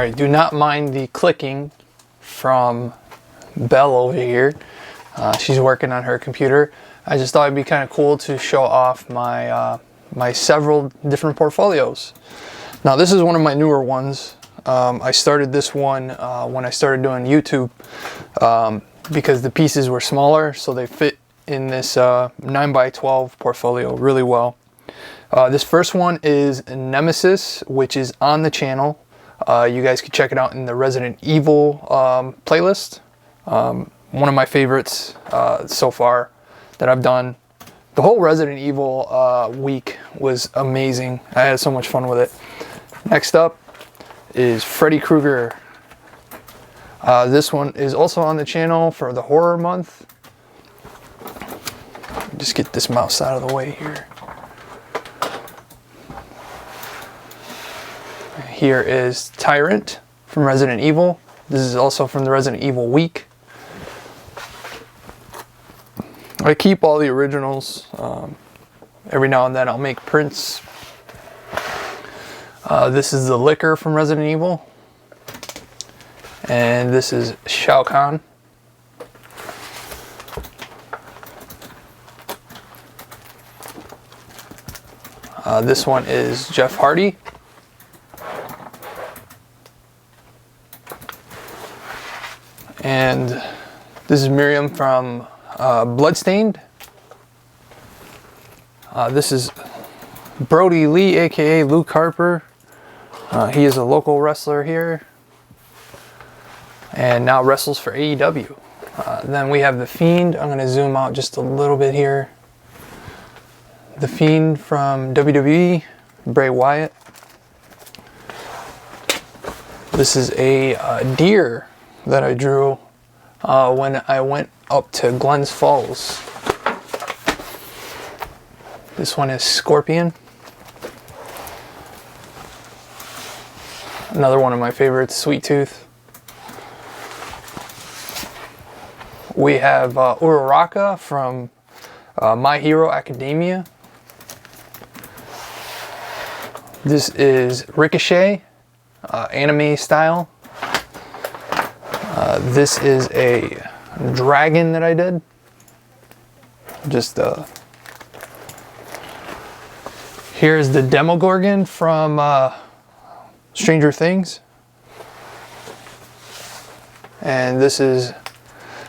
Alright, do not mind the clicking from Belle over here. She's working on her computer. I just thought it'd be kind of cool to show off my my several different portfolios. Now this is one of my newer ones. I started this one when I started doing YouTube because the pieces were smaller, so they fit in this 9x12 portfolio really well. This first one is Nemesis, which is on the channel. You guys can check it out in the Resident Evil playlist. One of my favorites so far that I've done. The whole Resident Evil week was amazing. I had so much fun with it. Next up is Freddy Krueger. This one is also on the channel for the horror month. Just get this mouse out of the way here. Here is Tyrant from Resident Evil. This is also from the Resident Evil week. I keep all the originals. Every now and then I'll make prints. This is the Licker from Resident Evil. And this is Shao Kahn. This one is Jeff Hardy. And this is Miriam from Bloodstained. This is Brody Lee, aka Luke Harper. He is a local wrestler here and now wrestles for AEW. Then we have The Fiend. I'm going to zoom out just a little bit here. The Fiend from WWE, Bray Wyatt. This is a deer that I drew when I went up to Glens Falls. This one is Scorpion. Another one of my favorites, Sweet Tooth. We have Uraraka from My Hero Academia. This is Ricochet, anime style. This is a dragon that I did. Here's the Demogorgon from Stranger Things. And this is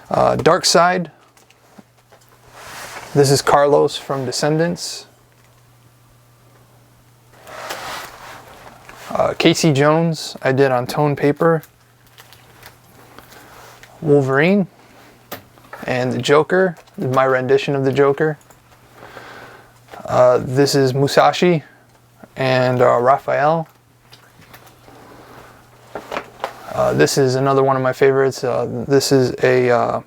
Darkseid. This is Carlos from Descendants. Casey Jones I did on tone paper. Wolverine. And the Joker, my rendition of the Joker. This is Musashi and Raphael. This is another one of my favorites. This is a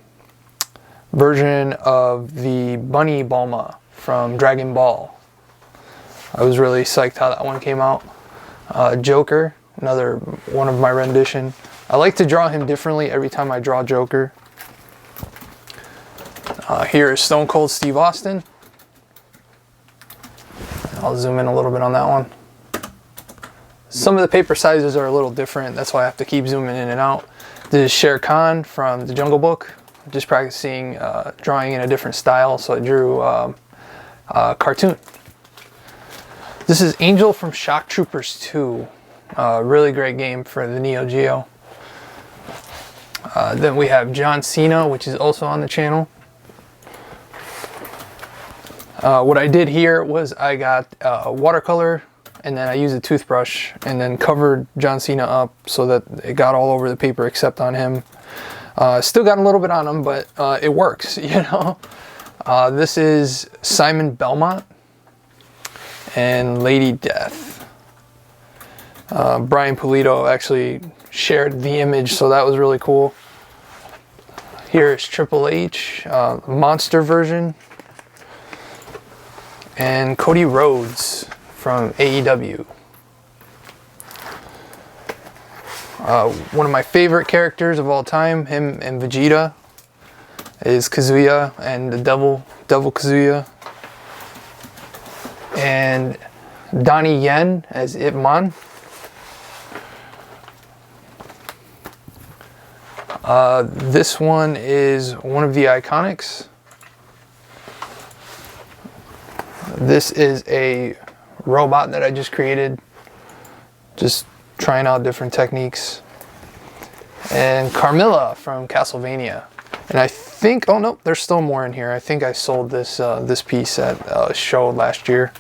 version of the Bunny Bulma from Dragon Ball. I was really psyched how that one came out. Joker, another one of my rendition. I like to draw him differently every time I draw Joker. Here is Stone Cold Steve Austin. I'll zoom in a little bit on that one. Some of the paper sizes are a little different. That's why I have to keep zooming in and out. This is Shere Khan from The Jungle Book. Just practicing drawing in a different style, so I drew a cartoon. This is Angel from Shock Troopers 2. Really great game for the Neo Geo. Then we have John Cena, which is also on the channel. What I did here was I got watercolor and then I used a toothbrush and then covered John Cena up so that it got all over the paper except on him. Still got a little bit on him, but it works, you know. This is Simon Belmont and Lady Death. Brian Pulido actually shared the image, so that was really cool. Here is Triple H, monster version. And Cody Rhodes from AEW. One of my favorite characters of all time, him and Vegeta, is Kazuya and the Devil Kazuya. And Donnie Yen as Ip Man. This one is one of the Iconics. This is a robot that I just created, just trying out different techniques. And Carmilla from Castlevania. And I think, oh no, there's still more in here. I think I sold this this piece at a show last year.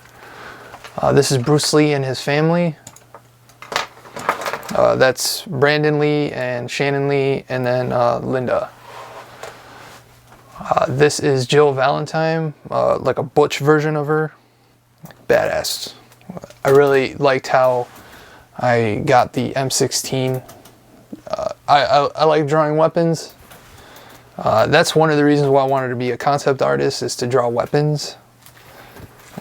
This is Bruce Lee and his family. That's Brandon Lee and Shannon Lee, and then Linda. This is Jill Valentine, like a butch version of her. Badass. I really liked how I got the M16. I like drawing weapons. That's one of the reasons why I wanted to be a concept artist, is to draw weapons.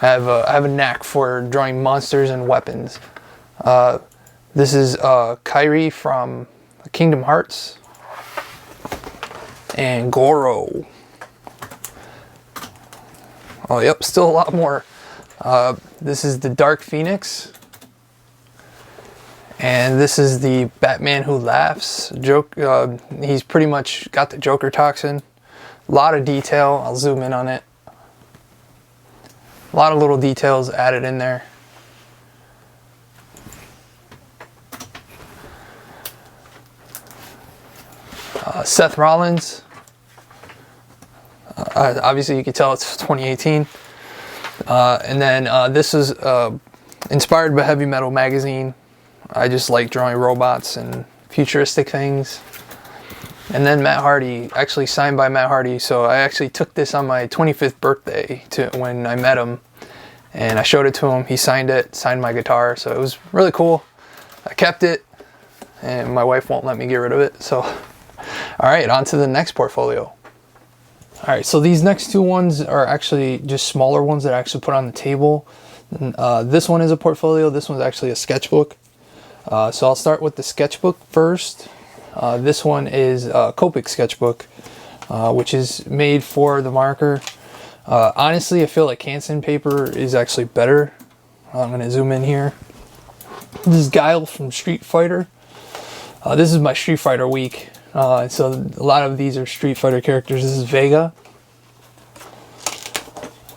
I have a knack for drawing monsters and weapons. This is Kairi from Kingdom Hearts. And Goro. Oh, yep, still a lot more. This is the Dark Phoenix. And this is the Batman Who Laughs. He's pretty much got the Joker toxin. A lot of detail. I'll zoom in on it. A lot of little details added in there. Seth Rollins. Obviously you can tell it's 2018. And then this is inspired by Heavy Metal Magazine. I just like drawing robots and futuristic things. And then Matt Hardy, actually signed by Matt Hardy. So I actually took this on my 25th birthday when I met him. And I showed it to him. He signed it, signed my guitar. So it was really cool. I kept it. And my wife won't let me get rid of it. So, all right, on to the next portfolio. All right, so these next two ones are actually just smaller ones that I actually put on the table. This one is a portfolio. This one's actually a sketchbook. So I'll start with the sketchbook first. This one is a Copic sketchbook, which is made for the marker. Honestly, I feel like Canson paper is actually better. I'm going to zoom in here. This is Guile from Street Fighter. This is my Street Fighter week. So a lot of these are Street Fighter characters. This is Vega.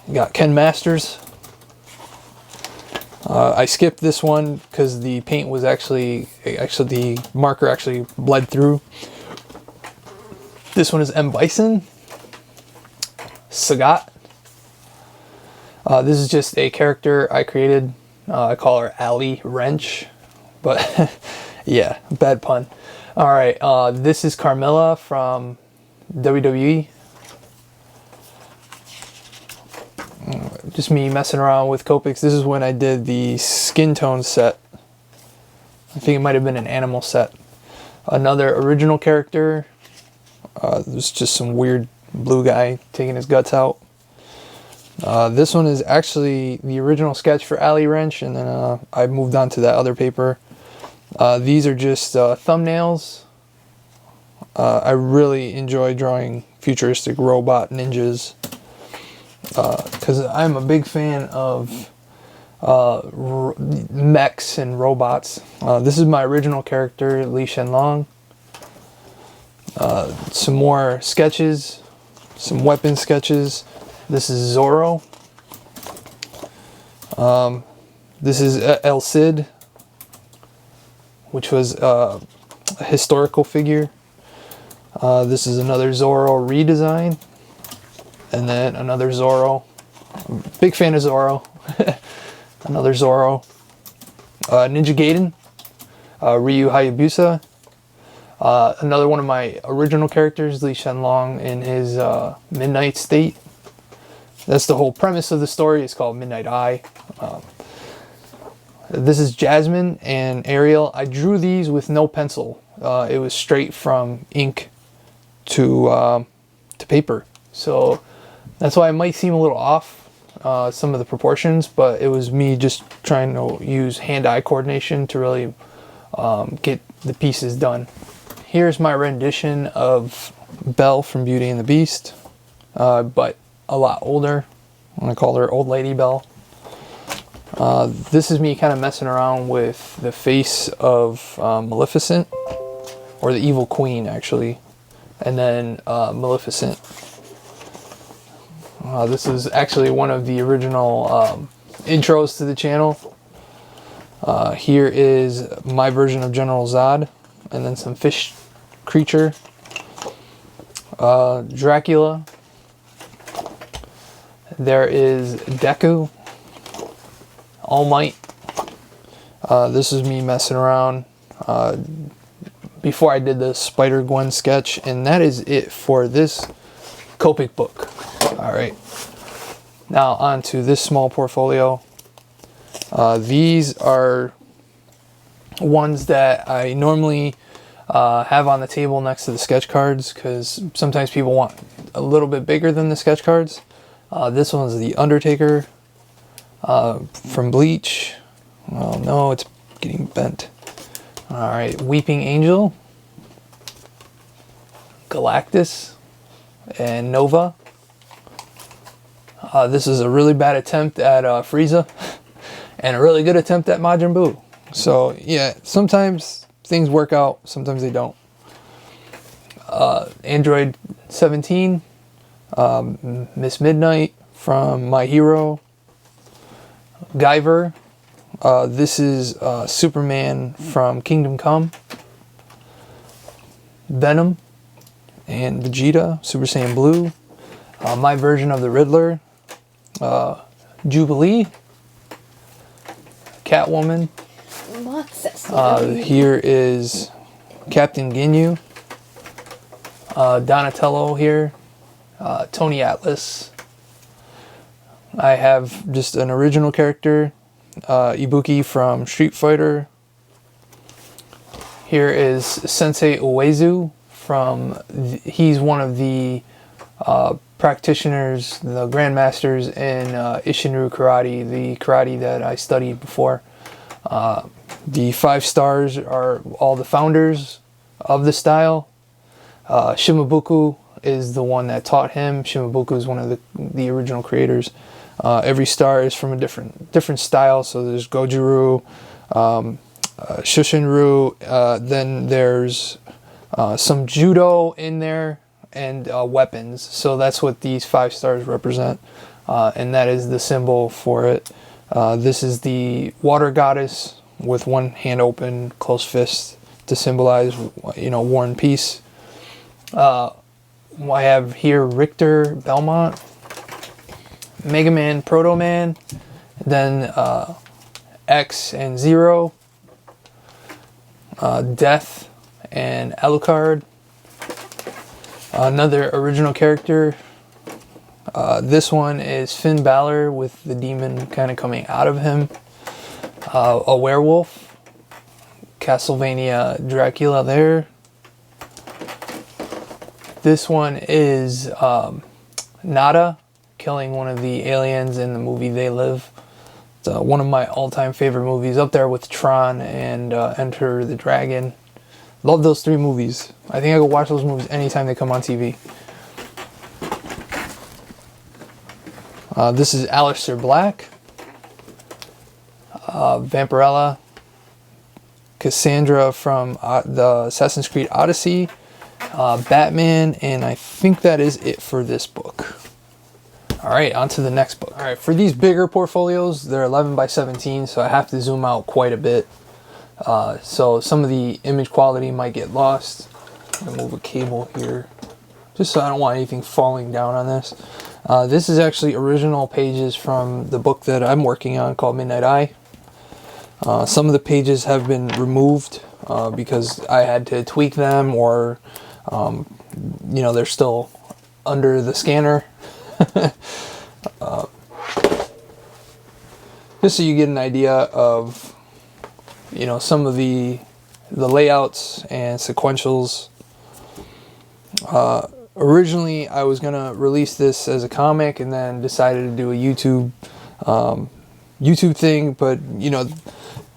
You got Ken Masters. I skipped this one because the paint was actually the marker actually bled through. This one is M. Bison. Sagat. This is just a character I created. I call her Ali Wrench, but yeah, bad pun. All right, this is Carmilla from WWE. Just me messing around with Copics. This is when I did the skin tone set. I think it might have been an animal set. Another original character. There's just some weird blue guy taking his guts out. This one is actually the original sketch for Ali Wrench, and then I moved on to that other paper. These are just thumbnails. I really enjoy drawing futuristic robot ninjas because I'm a big fan of mechs and robots. This is my original character, Li Shenlong. Some more sketches, some weapon sketches. This is Zorro. This is El Cid, which was a historical figure. This is another Zorro redesign. And then another Zorro. Big fan of Zorro. Another Zorro. Ninja Gaiden. Ryu Hayabusa. Another one of my original characters, Li Shenlong, in his midnight state. That's the whole premise of the story. It's called Midnight Eye. This is Jasmine and Ariel. I drew these with no pencil. It was straight from ink to paper. So that's why it might seem a little off, some of the proportions, but it was me just trying to use hand-eye coordination to really get the pieces done. Here's my rendition of Belle from Beauty and the Beast, but a lot older. I'm gonna call her Old Lady Belle. This is me kind of messing around with the face of Maleficent, or the Evil Queen actually. and then Maleficent. This is actually one of the original intros to the channel. Here is my version of General Zod, and then some fish creature. Dracula. There is Deku. All Might. This is me messing around before I did the Spider-Gwen sketch, and that is it for this Copic book. Alright, now on to this small portfolio. These are ones that I normally have on the table next to the sketch cards, because sometimes people want a little bit bigger than the sketch cards. This one's The Undertaker from Bleach. Oh no, it's getting bent. Alright, Weeping Angel, Galactus, and Nova. This is a really bad attempt at Frieza, and a really good attempt at Majin Buu. So yeah, sometimes things work out, sometimes they don't. Android 17, Miss Midnight from My Hero, Guyver. This is Superman from Kingdom Come, Venom, and Vegeta, Super Saiyan Blue. My version of the Riddler, Jubilee, Catwoman. Here is Captain Ginyu, Donatello here, Tony Atlas. I have just an original character, Ibuki from Street Fighter. Here is Sensei Uezu from, he's one of the practitioners, the grandmasters in Isshinryu Karate, the karate that I studied before. The 5 stars are all the founders of the style. Shimabuku is the one that taught him. Shimabuku is one of the original creators. Every star is from a different style. So there's Goju-ryu, Shushin-ryu, then there's some judo in there, and weapons. So that's what these 5 stars represent, and that is the symbol for it. This is the water goddess with one hand open, closed fist, to symbolize, you know, War and Peace. I have here Richter Belmont, Mega Man, Proto Man, then X and Zero, Death and Alucard. Another original character. This one is Finn Balor with the demon kind of coming out of him. A werewolf. Castlevania Dracula there. This one is Nada killing one of the aliens in the movie They Live. It's one of my all-time favorite movies, up there with Tron and Enter the Dragon. Love those 3 movies. I think I could watch those movies anytime they come on TV. This is Aleister Black, Vampirella, Cassandra from the Assassin's Creed Odyssey, Batman, and I think that is it for this book. Alright, on to the next book. Alright, for these bigger portfolios, they're 11 by 17, so I have to zoom out quite a bit. So some of the image quality might get lost. I'm going to move a cable here, just so I don't want anything falling down on this. This is actually original pages from the book that I'm working on called Midnight Eye. Some of the pages have been removed because I had to tweak them, or you know, they're still under the scanner. Just so you get an idea of, you know, some of the layouts and sequentials. Originally I was gonna release this as a comic, and then decided to do a YouTube thing, but you know,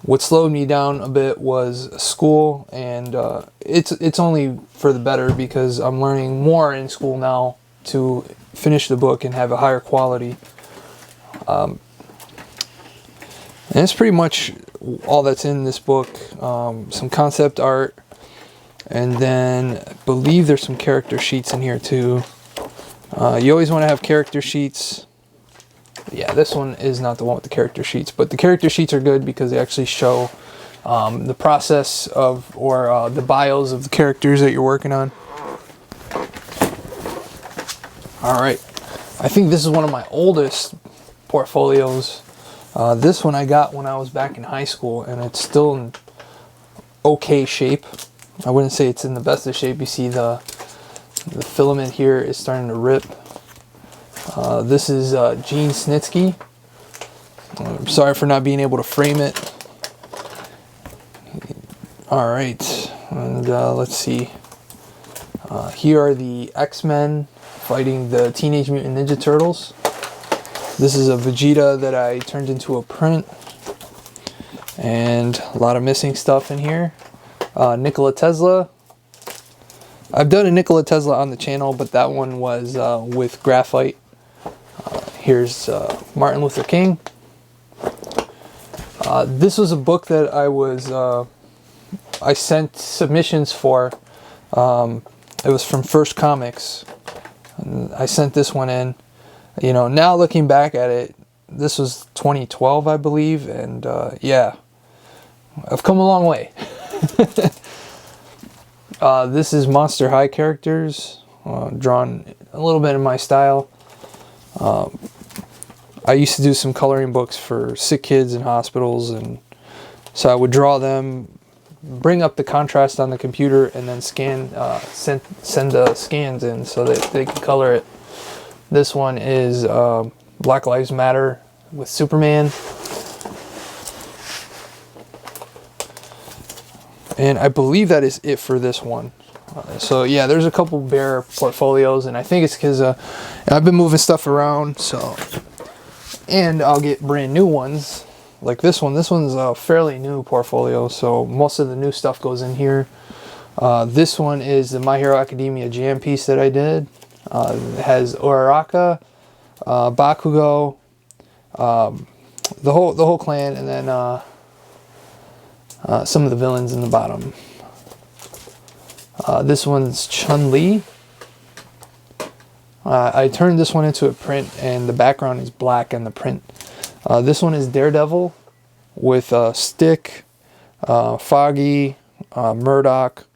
what slowed me down a bit was school, and it's only for the better, because I'm learning more in school now to finish the book and have a higher quality. And it's pretty much all that's in this book. Some concept art, And then I believe there's some character sheets in here too. You always want to have character sheets. Yeah, this one is not the one with the character sheets, but the character sheets are good because they actually show the process of, or the bios of the characters that you're working on. All right, I think this is one of my oldest portfolios. This one I got when I was back in high school, and it's still in okay shape. I wouldn't say it's in the best of shape. You see the filament here is starting to rip. This is Gene Snitsky. I'm sorry for not being able to frame it. All right, and let's see. Here are the X-Men fighting the Teenage Mutant Ninja Turtles. This is a Vegeta that I turned into a print. And a lot of missing stuff in here. Nikola Tesla. I've done a Nikola Tesla on the channel, but that one was with graphite. Here's Martin Luther King. This was a book that I sent submissions for. It was from First Comics. And I sent this one in. You know, now looking back at it, this was 2012, I believe, and yeah, I've come a long way. This is Monster High characters, drawn a little bit in my style. I used to do some coloring books for sick kids in hospitals, and so I would draw them, bring up the contrast on the computer, and then send the scans in so that they could color it. This one is Black Lives Matter with Superman. And I believe that is it for this one. So yeah, there's a couple bare portfolios, and I think it's because I've been moving stuff around, so, and I'll get brand new ones like this one. This one's a fairly new portfolio, so most of the new stuff goes in here. This one is the My Hero Academia Jam piece that I did. It has Uraraka, Bakugo, the whole clan, and then some of the villains in the bottom. This one's Chun-Li. I turned this one into a print, and the background is black on the print. This one is Daredevil with Stick, Foggy, Murdoch,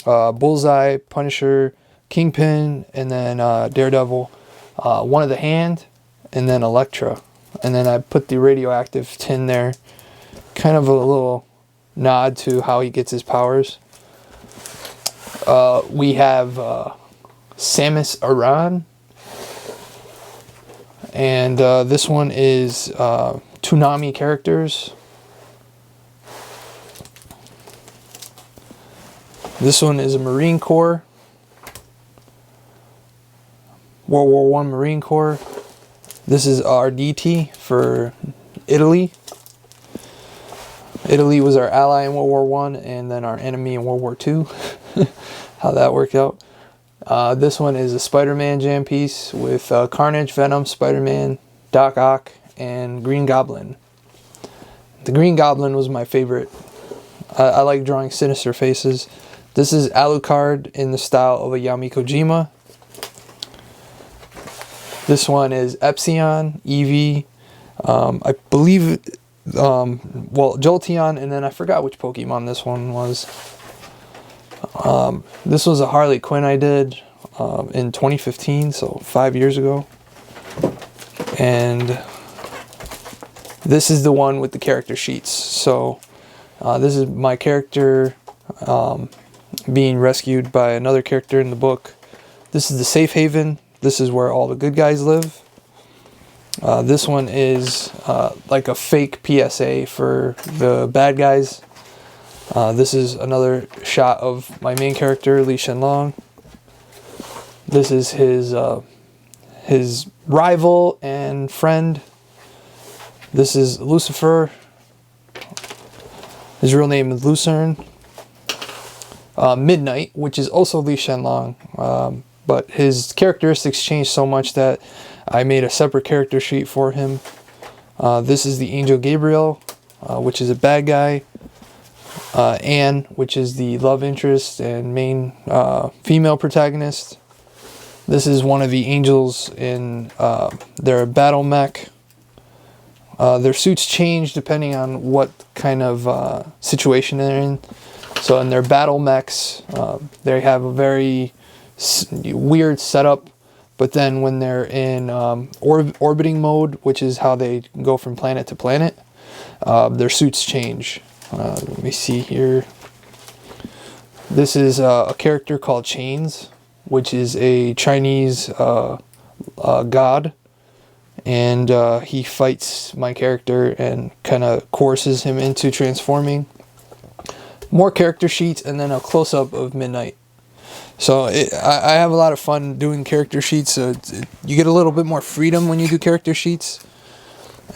Bullseye, Punisher, Kingpin, and then Daredevil, one of the hand, and then Elektra. And then I put the radioactive tin there, kind of a little nod to how he gets his powers. We have Samus Aran, and this one is Toonami characters. This one is a Marine Corps, World War I Marine Corps. This is RDT for Italy. Italy was our ally in World War I and then our enemy in World War II. How that worked out. This one is a Spider-Man jam piece with Carnage, Venom, Spider-Man, Doc Ock, and Green Goblin. The Green Goblin was my favorite. I like drawing sinister faces. This is Alucard in the style of a Yami Kojima. This one is Epsilon, Eevee, I believe, well, Jolteon, and then I forgot which Pokemon this one was. This was a Harley Quinn I did in 2015, so 5 years ago. And this is the one with the character sheets. So this is my character being rescued by another character in the book. This is the safe haven. This is where all the good guys live. This one is like a fake PSA for the bad guys. This is another shot of my main character, Li Shenlong. This is his rival and friend. This is Lucifer. His real name is Lucerne. Midnight, which is also Li Shenlong. But his characteristics changed so much that I made a separate character sheet for him. This is the Angel Gabriel, which is a bad guy. Anne, which is the love interest and main female protagonist. This is one of the angels in their battle mech. Their suits change depending on what kind of situation they're in. So in their battle mechs, they have a very weird setup. But then when they're in orbiting mode, which is how they go from planet to planet, their suits change. Let me see here. This is a character called Chains, which is a Chinese god. And he fights my character and kind of coerces him into transforming. More character sheets and then a close-up of Midnight. So I have a lot of fun doing character sheets. So you get a little bit more freedom when you do character sheets.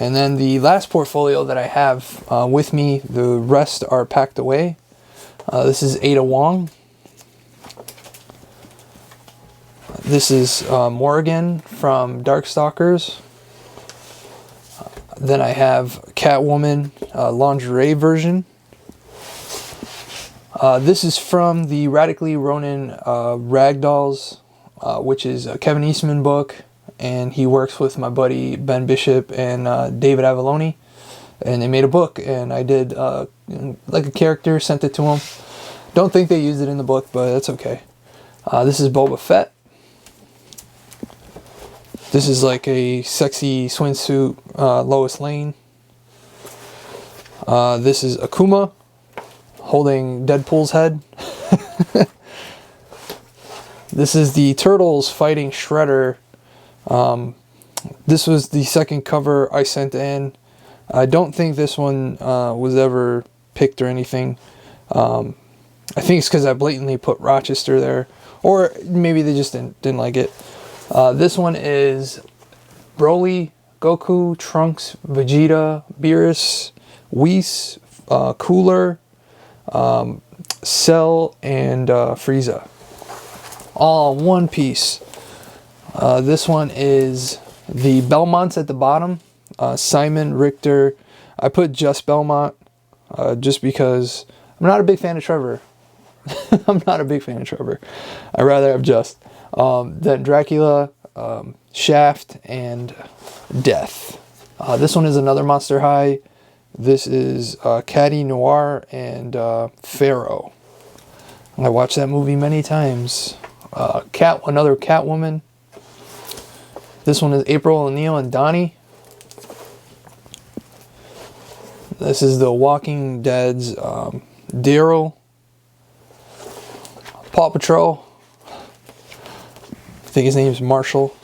And then the last portfolio that I have with me, the rest are packed away. This is Ada Wong. This is Morrigan from Darkstalkers. Then I have Catwoman lingerie version. This is from the Radically Ronin Ragdolls, which is a Kevin Eastman book, and he works with my buddy Ben Bishop and David Avalone, and they made a book, and I did like a character, sent it to him. Don't think they used it in the book, but that's okay. This is Boba Fett. This is like a sexy swimsuit Lois Lane. This is Akuma holding Deadpool's head. This is the Turtles fighting Shredder. This was the second cover I sent in. I don't think this one was ever picked or anything. I think it's because I blatantly put Rochester there. Or maybe they just didn't like it. This one is Broly, Goku, Trunks, Vegeta, Beerus, Whis, Cooler, Cell, and Frieza. All one piece. This one is the Belmonts at the bottom. Simon, Richter. I put just Belmont just because I'm not a big fan of Trevor. I'm not a big fan of Trevor. I'd rather have just. Then Dracula, Shaft, and Death. This one is another Monster High. This is Caddy Noir and Pharaoh. I watched that movie many times. Another Catwoman. This one is April O'Neil and Donnie. This is the Walking Dead's Daryl. Paw Patrol. I think his name is Marshall.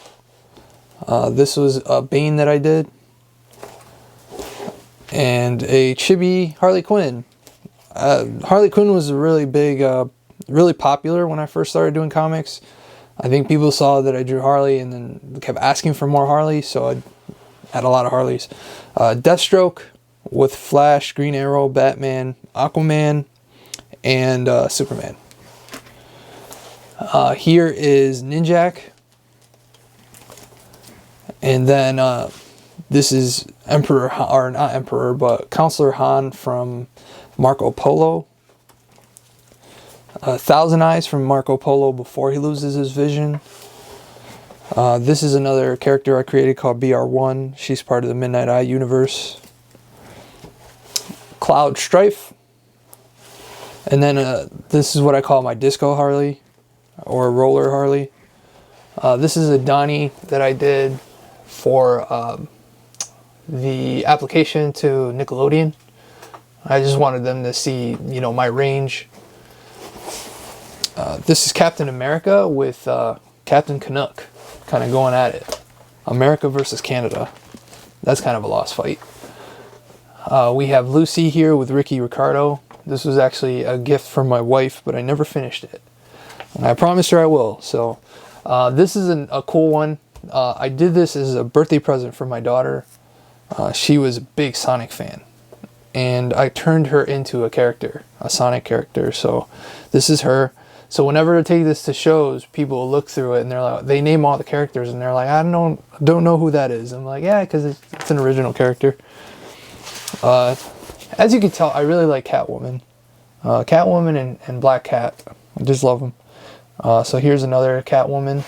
This was a Bane that I did. And a chibi Harley Quinn. Harley Quinn was really big, really popular when I first started doing comics. I think people saw that I drew Harley and then kept asking for more Harley, so I had a lot of Harleys. Deathstroke with Flash, Green Arrow, Batman, Aquaman, and Superman. Here is Ninjak. And then this is Emperor, or not Emperor, but Counselor Han from Marco Polo. Thousand Eyes from Marco Polo before he loses his vision. This is another character I created called BR1. She's part of the Midnight Eye universe. Cloud Strife. And then this is what I call my Disco Harley, or Roller Harley. This is a Donnie that I did for the application to Nickelodeon. I just wanted them to see, you know, my range. This is Captain America with Captain Canuck kind of going at it. America versus Canada. That's kind of a lost fight. We have Lucy here with Ricky Ricardo. This was actually a gift from my wife, but I never finished it. And I promised her I will. So this is a cool one. I did this as a birthday present for my daughter. She was a big Sonic fan. And I turned her into a character, a Sonic character. So this is her. So whenever I take this to shows, people will look through it and they're like, they name all the characters and they're like, I don't know who that is. I'm like, yeah, because it's an original character. As you can tell, I really like Catwoman. Catwoman and Black Cat. I just love them. So here's another Catwoman.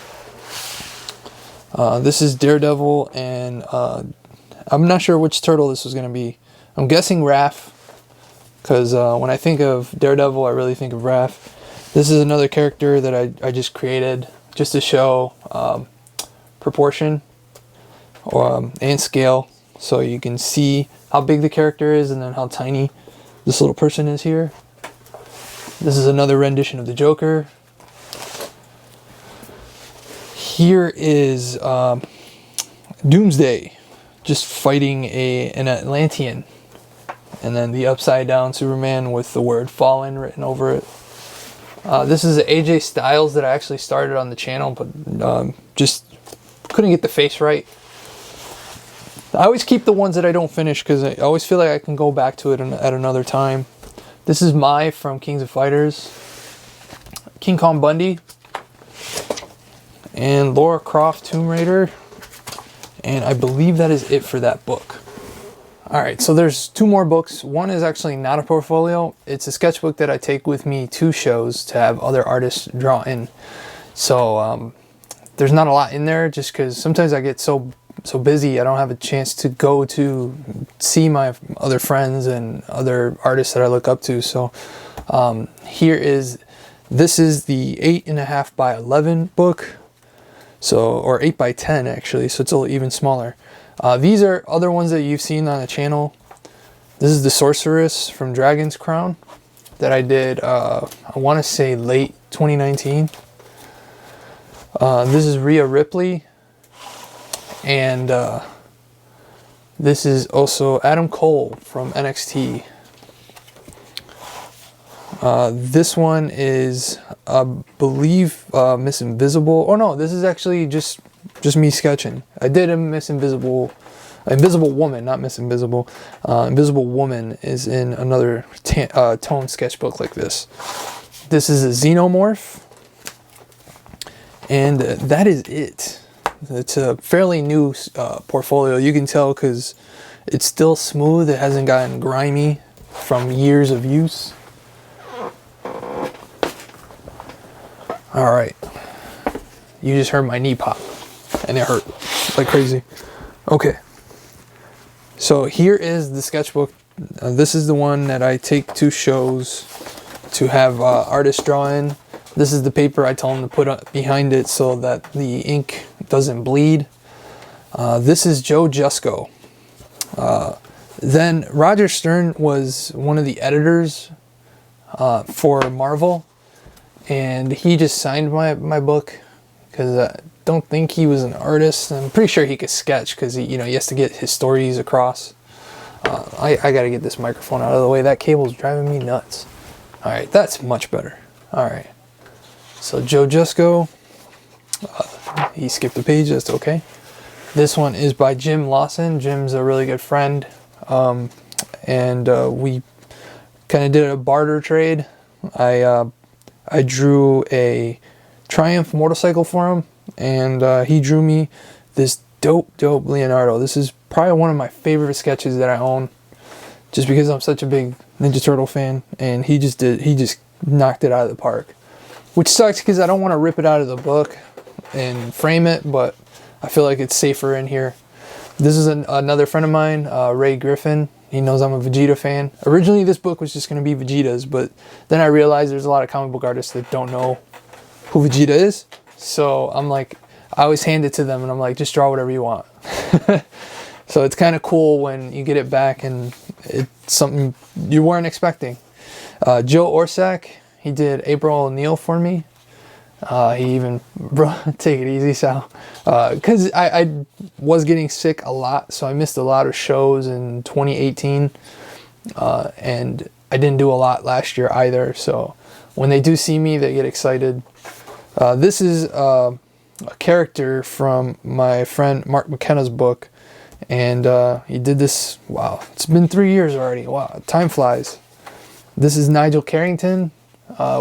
This is Daredevil, and I'm not sure which turtle this was going to be. I'm guessing Raph, because when I think of Daredevil, I really think of Raph. This is another character that I just created just to show proportion and scale, so you can see how big the character is and then how tiny this little person is here. This is another rendition of the Joker. Here is Doomsday, just fighting an Atlantean. And then the upside down Superman with the word fallen written over it. This is AJ Styles that I actually started on the channel, but just couldn't get the face right. I always keep the ones that I don't finish because I always feel like I can go back to it at another time. This is Mai from Kings of Fighters. King Kong Bundy. And Lara Croft Tomb Raider. And I believe that is it for that book. Alright, so there's two more books. One is actually not a portfolio. It's a sketchbook that I take with me to shows to have other artists draw in. So there's not a lot in there just because sometimes I get so busy I don't have a chance to go to see my other friends and other artists that I look up to. So this is the 8.5 by 11 book. So, or 8 by 10 actually, so it's a little even smaller. These are other ones that you've seen on the channel. This is the Sorceress from Dragon's Crown that I did, I want to say late 2019. This is Rhea Ripley. And this is also Adam Cole from NXT. This one is, I believe, Miss Invisible. Oh no, this is actually just me sketching. I did a Invisible Woman, not Miss Invisible. Invisible Woman is in another tone sketchbook like this. This is a Xenomorph. And that is it. It's a fairly new portfolio. You can tell because it's still smooth. It hasn't gotten grimy from years of use. Alright. You just heard my knee pop. And it hurt like crazy. Okay. So here is the sketchbook. This is the one that I take to shows to have artists draw in. This is the paper I tell them to put behind it so that the ink doesn't bleed. This is Joe Jusko. Then Roger Stern was one of the editors for Marvel, and he just signed my book because I don't think he was an artist. I'm pretty sure he could sketch because he has to get his stories across. I gotta get this microphone out of the way. That cable's driving me nuts. All right, that's much better. All right. So Joe Jusko, he skipped a page, that's okay. This one is by Jim Lawson. Jim's a really good friend. And we kind of did a barter trade. I drew a Triumph motorcycle for him, and he drew me this dope Leonardo. This is probably one of my favorite sketches that I own, just because I'm such a big Ninja Turtle fan, and he just knocked it out of the park. Which sucks because I don't want to rip it out of the book and frame it, but I feel like it's safer in here. This is another friend of mine, Ray Griffin. He knows I'm a Vegeta fan. Originally this book was just going to be Vegeta's, but then I realized there's a lot of comic book artists that don't know who Vegeta is. So I'm like, I always hand it to them and I'm like, just draw whatever you want. So it's kind of cool when you get it back and it's something you weren't expecting. Joe Orsak. He did April O'Neil for me. He even, take it easy, Sal. Because I was getting sick a lot, so I missed a lot of shows in 2018. And I didn't do a lot last year either, so when they do see me, they get excited. This is a character from my friend Mark McKenna's book. And he did this, wow, it's been 3 years already. Wow, time flies. This is Nigel Carrington.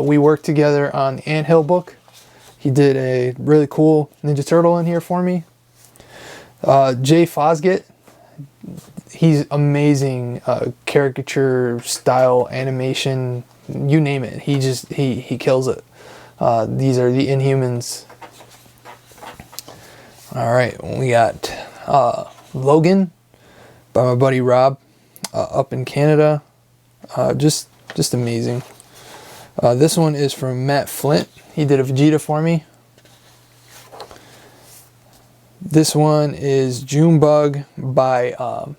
We worked together on the Anthill book. He did a really cool Ninja Turtle in here for me. Jay Fosgett. he's amazing. Caricature style, animation, you name it. He kills it. These are the Inhumans. All right, we got Logan by my buddy Rob up in Canada. Just amazing. This one is from Matt Flint. He did a Vegeta for me. This one is Junebug by a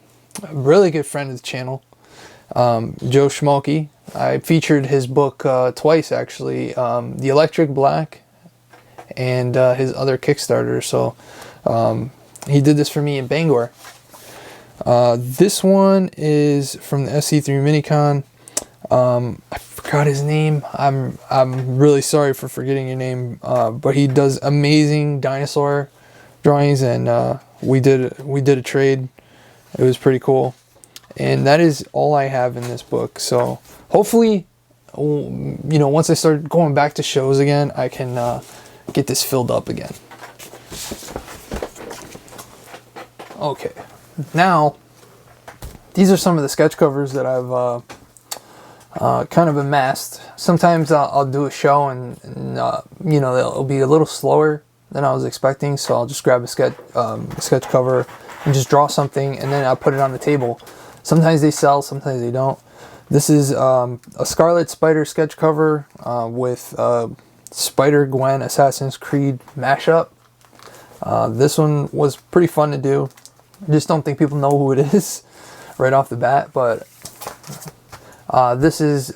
really good friend of the channel, Joe Schmalke. I featured his book twice, actually, The Electric Black and his other Kickstarter. So he did this for me in Bangor. This one is from the SC3 Minicon. I forgot his name. I'm really sorry for forgetting your name, but he does amazing dinosaur drawings, and we did a trade. It was pretty cool, and that is all I have in this book. So hopefully, once I start going back to shows again, I can get this filled up again. Okay, now these are some of the sketch covers that I've kind of amassed. Sometimes I'll do a show and it'll be a little slower than I was expecting, so I'll just grab a sketch cover and just draw something, and then I'll put it on the table. Sometimes they sell, sometimes they don't. This is a Scarlet Spider sketch cover with Spider-Gwen Assassin's Creed mashup. This one was pretty fun to do. I just don't think people know who it is right off the bat, but this is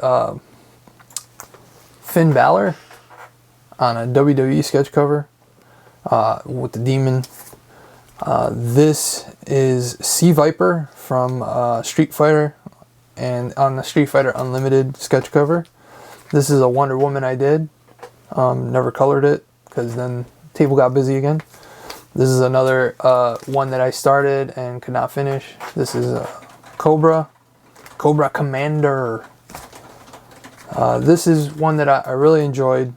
Finn Balor on a WWE sketch cover with the demon. This is Sea Viper from Street Fighter, and on the Street Fighter Unlimited sketch cover. This is a Wonder Woman I did. Never colored it because then the table got busy again. This is another one that I started and could not finish. This is Cobra Commander. This is one that I really enjoyed.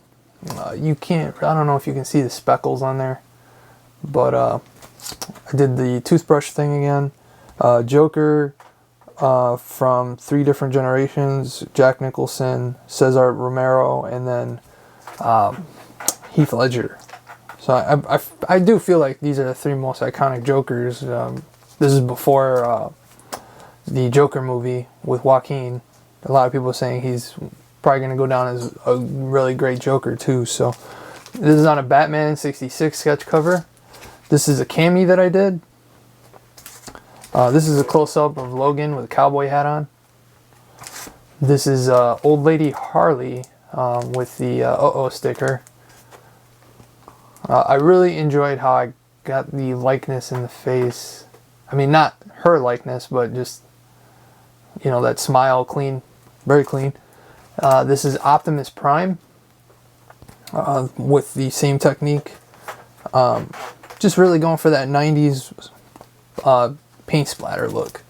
I don't know if you can see the speckles on there, but I did the toothbrush thing again. Joker from 3 different generations: Jack Nicholson, Cesar Romero, and then Heath Ledger. So I do feel like these are the 3 most iconic Jokers. This is before the Joker movie with Joaquin. A lot of people are saying he's probably going to go down as a really great Joker too. So this is on a Batman 66 sketch cover. This is a cami that I did. This is a close-up of Logan with a cowboy hat on. This is Old Lady Harley with the uh-oh sticker. I really enjoyed how I got the likeness in the face. I mean, not her likeness, but just, that smile, clean, very clean. This is Optimus Prime with the same technique. Just really going for that 90s paint splatter look.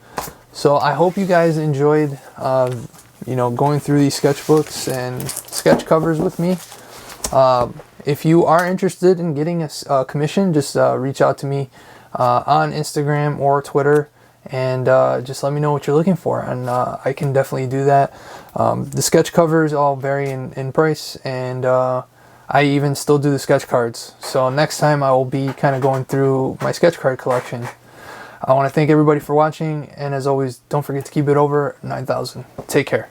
So I hope you guys enjoyed, going through these sketchbooks and sketch covers with me. If you are interested in getting a commission, just reach out to me on Instagram or Twitter, and just let me know what you're looking for, and I can definitely do that. The sketch covers all vary in price, and I even still do the sketch cards. So next time I will be kind of going through my sketch card collection. I want to thank everybody for watching, and as always, don't forget to keep it over 9,000. Take care.